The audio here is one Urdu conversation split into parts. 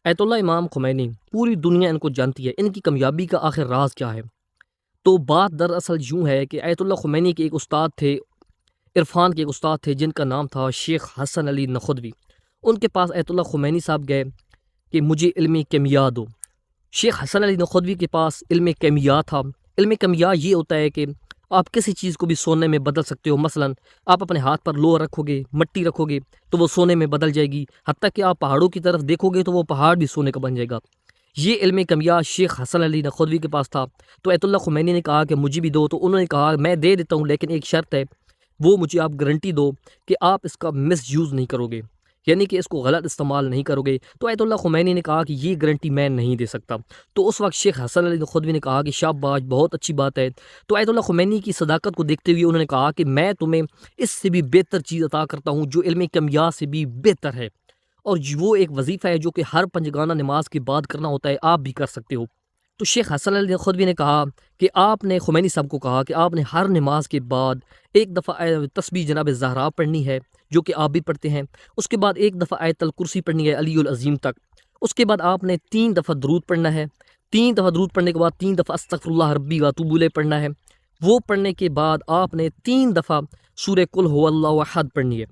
آیت اللہ امام خمینی پوری دنیا ان کو جانتی ہے، ان کی کامیابی کا آخر راز کیا ہے؟ تو بات دراصل یوں ہے کہ آیت اللہ خمینی کے ایک استاد تھے، عرفان کے ایک استاد تھے جن کا نام تھا شیخ حسن علی نخودوی۔ ان کے پاس آیت اللہ خمینی صاحب گئے کہ مجھے علم کیمیا دو۔ شیخ حسن علی نخودوی کے پاس علم کیمیا تھا۔ علم کیمیا یہ ہوتا ہے کہ آپ کسی چیز کو بھی سونے میں بدل سکتے ہو۔ مثلا آپ اپنے ہاتھ پر لوہ رکھو گے، مٹی رکھو گے تو وہ سونے میں بدل جائے گی، حتیٰ کہ آپ پہاڑوں کی طرف دیکھو گے تو وہ پہاڑ بھی سونے کا بن جائے گا۔ یہ علم کیمیا شیخ حسن علی نخودوی کے پاس تھا۔ تو آیت اللہ خمینی نے کہا کہ مجھے بھی دو، تو انہوں نے کہا میں دے دیتا ہوں لیکن ایک شرط ہے، وہ مجھے آپ گارنٹی دو کہ آپ اس کا مس یوز نہیں کرو گے، یعنی کہ اس کو غلط استعمال نہیں کرو گے۔ تو آیت اللہ خمینی نے کہا کہ یہ گارنٹی میں نہیں دے سکتا۔ تو اس وقت شیخ حسن علی نخودوی نے کہا کہ شاباش، بہت اچھی بات ہے۔ تو آیت اللہ خمینی کی صداقت کو دیکھتے ہوئے انہوں نے کہا کہ میں تمہیں اس سے بھی بہتر چیز عطا کرتا ہوں جو علم کیمیا سے بھی بہتر ہے، اور وہ ایک وظیفہ ہے جو کہ ہر پنجگانہ نماز کے بعد کرنا ہوتا ہے، آپ بھی کر سکتے ہو۔ تو شیخ حسن علی نخودوی نے کہا کہ آپ نے خمینی صاحب کو کہا کہ آپ نے ہر نماز کے بعد ایک دفعہ تسبیح جناب زہرا پڑھنی ہے جو کہ آپ بھی پڑھتے ہیں، اس کے بعد ایک دفعہ آیت الکرسی پڑھنی ہے علی العظیم تک، اس کے بعد آپ نے 3 دفعہ درود پڑھنا ہے، 3 دفعہ درود پڑھنے کے بعد 3 دفعہ استغفر اللہ ربی واتوب الیہ پڑھنا ہے، وہ پڑھنے کے بعد آپ نے 3 دفعہ سورہ قل هو اللہ احد پڑھنی ہے۔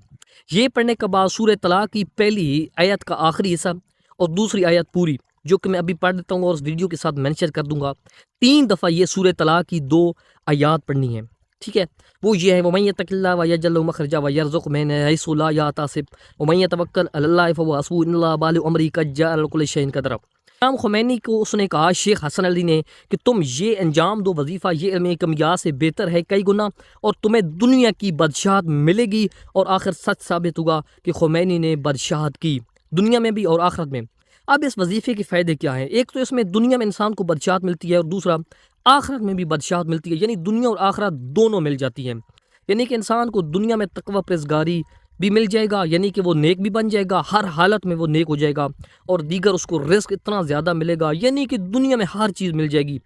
یہ پڑھنے کے بعد سورہ طلاق کی پہلی آیت کا آخری حصہ اور دوسری آیت پوری، جو کہ میں ابھی پڑھ دیتا ہوں اور اس ویڈیو کے ساتھ مینشن کر دوں گا، 3 دفعہ یہ سورہ طلاق کی 2 آیات پڑھنی ہے، ٹھیک ہے؟ وہ یہ ہے وَمَن يَتَّقِ اللَّهَ وَيَجْعَل لَهُ مَخْرَجًا وَيَرْزُقْهُ مِنْ حَيْثُ لَا يَحْتَسِبُ وَمَن يَتَوَكَّلْ عَلَى اللَّهِ فَهُوَ حَسْبُهُ إِنَّ اللَّهَ بَالِغُ أَمْرِهِ قَدْ جَعَلَ لِكُلِّ شَيْءٍ قَدْرًا۔ امام خمینی کو اس نے کہا، شیخ حسن علی نے، کہ تم یہ انجام دو وظیفہ، یہ علم کیمیا سے بہتر ہے کئی گنا، اور تمہیں دنیا کی بادشاہت ملے گی، اور آخر سچ ثابت ہوگا کہ خمینی نے بادشاہت کی، دنیا میں بھی اور آخرت میں۔ اب اس وظیفے کے فائدے کیا ہیں؟ ایک تو اس میں دنیا میں انسان کو بادشاہت ملتی ہے، اور دوسرا آخرت میں بھی بادشاہت ملتی ہے، یعنی دنیا اور آخرت دونوں مل جاتی ہیں۔ یعنی کہ انسان کو دنیا میں تقوی پرہیزگاری بھی مل جائے گا، یعنی کہ وہ نیک بھی بن جائے گا، ہر حالت میں وہ نیک ہو جائے گا، اور دیگر اس کو رزق اتنا زیادہ ملے گا، یعنی کہ دنیا میں ہر چیز مل جائے گی۔